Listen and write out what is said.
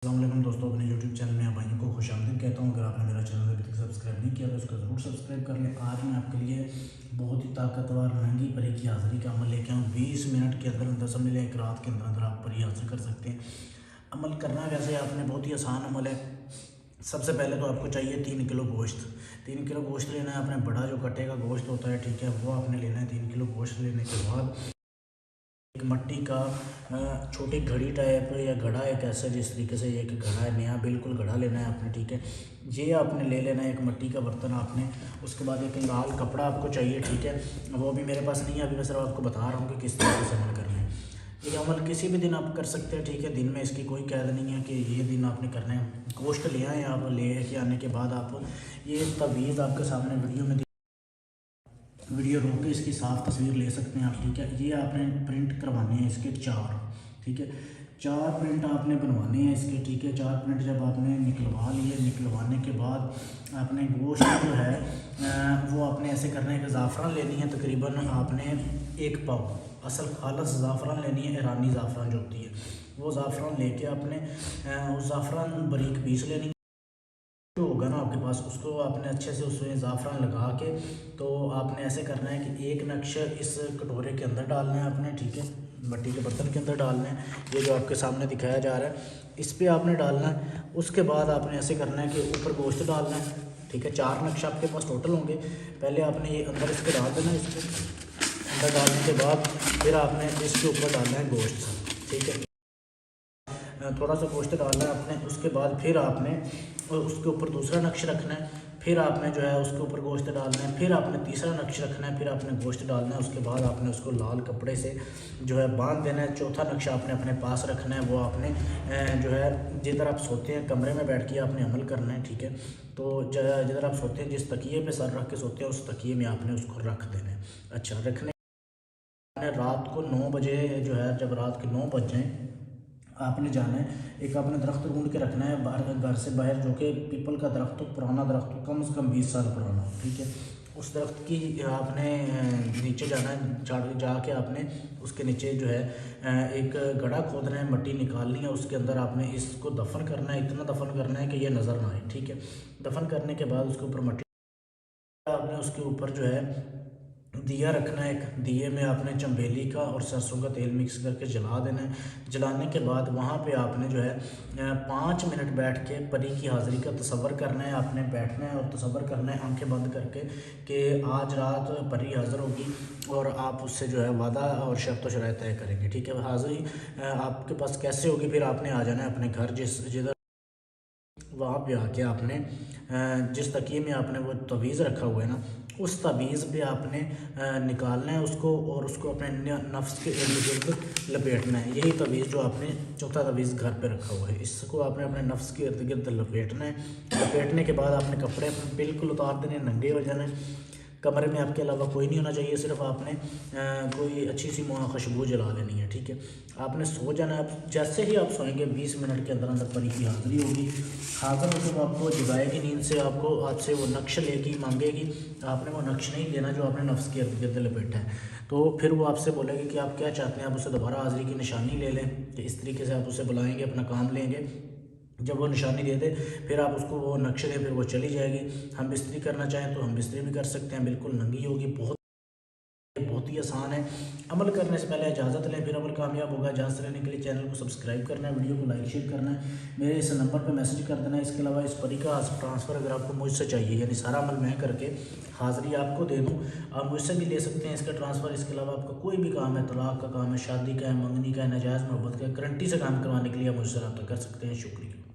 अस्सलाम दोस्तों, अपने YouTube चैनल में आप भाइयों को खुशामदीद कहता हूँ। अगर आपने मेरा चैनल अभी तक सब्सक्राइब नहीं किया तो इसको ज़रूर सब्सक्राइब कर लें। आज मैं आपके लिए बहुत ही ताकतवर नंगी परी की हाज़िरी का अमल लेके आऊँ। 20 मिनट के अंदर अंदर समझ लें, एक रात के अंदर अंदर आप परी हाज़िर कर सकते हैं। अमल करना वैसे आपने बहुत ही आसान अमल है। सबसे पहले तो आपको चाहिए 3 किलो गोश्त। 3 किलो गोश्त लेना है आपने, बड़ा जो कट्टे का गोश्त होता है, ठीक है, वो आपने लेना है। 3 किलो गोश्त लेने के बाद एक मट्टी का छोटी घड़ी टाइप या घड़ा एक ऐसा, जिस तरीके से एक घड़ा है, नया बिल्कुल घड़ा लेना है आपने, ठीक है। ये आपने ले लेना है एक मट्टी का बर्तन आपने। उसके बाद एक लाल कपड़ा आपको चाहिए, ठीक है। वो भी मेरे पास नहीं है, अभी मैं सिर्फ आपको बता रहा हूँ कि किस तरीके से अमल करना है। ये अमल किसी भी दिन आप कर सकते हैं, ठीक है। दिन में इसकी कोई कैद नहीं है कि ये दिन आपने करना है। गोश्त ले आए आप, ले के आने के बाद आप ये तवीज़ आपके सामने वीडियो रोक के इसकी साफ़ तस्वीर ले सकते हैं आप, ठीक है। ये आपने प्रिंट करवाने हैं इसके 4, ठीक है। 4 प्रिंट आपने बनवाने हैं इसके, ठीक है। 4 प्रिंट जब आपने निकलवा लिए, निकलवाने के बाद आपने गोश्त जो है वो आपने ऐसे करना है कि ज़ाफ़रान लेनी है तकरीबन आपने 1 पाव। असल खालस ज़ाफ़रान लेनी है, ईरानी ज़ाफ़रान जो होती है वो ज़ाफ़रान लेके आपने उस ज़ाफ़रान बारीक पीस लेनी है। जो होगा ना आपके पास, उसको आपने अच्छे से उसमें ज़ाफ़रान लगा के, तो आपने ऐसे करना है कि एक नक्श इस कटोरे के अंदर डालना है आपने, ठीक है। मिट्टी के बर्तन के अंदर डालना है, ये जो आपके सामने दिखाया जा रहा है इस पर आपने डालना है। उसके बाद आपने ऐसे करना है कि ऊपर गोश्त डालना है, ठीक है। 4 नक्श आपके पास टोटल होंगे। पहले आपने ये अंदर इसको डाल देना है। इसको अंदर डालने के बाद फिर आपने इसके ऊपर डालना है गोश्त, ठीक है। थोड़ा सा गोश्त डालना है आपने। उसके बाद फिर आपने उसके ऊपर दूसरा नक्श रखना है। फिर आपने जो है उसके ऊपर गोश्त डालना है। फिर आपने तीसरा नक्श रखना है। फिर आपने गोश्त डालना है। उसके बाद आपने उसको लाल कपड़े से जो है बांध देना है। चौथा नक्शा आपने अपने पास रखना है। वो आपने जो है जिधर आप सोते हैं कमरे में बैठ के आपने अमल करना है, ठीक है। तो जिधर आप सोते हैं, जिस तकिए पे सर रख के सोते हैं, उस तकिए में आपने उसको रख देना है। अच्छा, रखने रात को 9 बजे जो है, जब रात के 9 बज जाएँ, आपने जाना है। एक आपने दरख्त ढूंढ के रखना है बाहर, घर से बाहर, जो कि पीपल का दरख्त हो, पुराना दरख्त हो, कम से कम 20 साल पुराना हो, ठीक है। उस दरख्त की आपने नीचे जाना है, जाके आपने उसके नीचे जो है एक गड्ढा खोदना है, मिट्टी निकालनी है। उसके अंदर आपने इसको दफन करना है। इतना दफन करना है कि ये नज़र ना आए, ठीक है। दफन करने के बाद उसके ऊपर मिट्टी आपने, उसके ऊपर जो है दिया रखना है। एक दिए में आपने चंबेली का और सरसों का तेल मिक्स करके जला देना है। जलाने के बाद वहाँ पे आपने जो है 5 मिनट बैठ के परी की हाज़िरी का तसव्वुर करना है। आपने बैठना है और तसव्वुर करना है आंखें बंद करके कि आज रात परी हाज़िर होगी और आप उससे जो है वादा और शर्त व शराइत तय करेंगे, ठीक है। हाज़िरी आपके पास कैसे होगी, फिर आपने आ जाना है अपने घर, जिधर वहाँ पे आके आपने जिस तकिए में आपने वो तवीज़ रखा हुआ है ना, उस तवीज़ पे आपने निकालना है उसको और उसको अपने नफ्स के इर्द गिर्द लपेटना है। यही तवीज़ जो आपने चौथा तवीज़ घर पे रखा हुआ है, इसको आपने अपने नफ्स के इर्द गिर्द लपेटना है। लपेटने के बाद आपने कपड़े अपने बिल्कुल उतार देने, नंगे हो जाना है। कमरे में आपके अलावा कोई नहीं होना चाहिए, सिर्फ आपने कोई अच्छी सी खुशबू जला लेनी है, ठीक है। आपने सो जाना है। जैसे ही आप सोएंगे 20 मिनट के अंदर अंदर परी की हाज़िरी होगी। हाज़िर होकर वो आपको जगाएगी नींद से, आपको आपसे वो नक्श लेगी, मांगेगी। आपने वो नक्श नहीं लेना जो आपने नफ्स के इर्द गिर्द लपेटा है। तो फिर वो आपसे बोलेगी कि आप क्या चाहते हैं, आप उससे दोबारा हाज़िरी की निशानी ले लें, कि इस तरीके से आप उसे बुलाएंगे, अपना काम लेंगे। जब वो निशानी दे दे, फिर आप उसको वो नक्शे दें, फिर वो चली जाएगी। हम बिस्तरी करना चाहें तो हम बिस्तरी भी कर सकते हैं, बिल्कुल नंगी होगी। बहुत ही आसान है। अमल करने से पहले इजाज़त लें, फिर अमल कामयाब होगा। इजाज़त लेने के लिए चैनल को सब्सक्राइब करना है, वीडियो को लाइक शेयर करना है, मेरे इस नंबर पर मैसेज कर देना है। इसके अलावा इस परी का ट्रांसफ़र अगर आपको मुझसे चाहिए, यानी सारा अमल मैं करके हाज़िरी आपको दे दूँ, आप मुझसे भी ले सकते हैं इसका ट्रांसफ़र। इसके अलावा आपका कोई भी काम है, तलाक़ का काम है, शादी का है, मंगनी का है, नाजायज़ मोहब्बत का है, गारंटी से काम करवाने के लिए आप मुझसे रब्ता कर सकते हैं। शुक्रिया।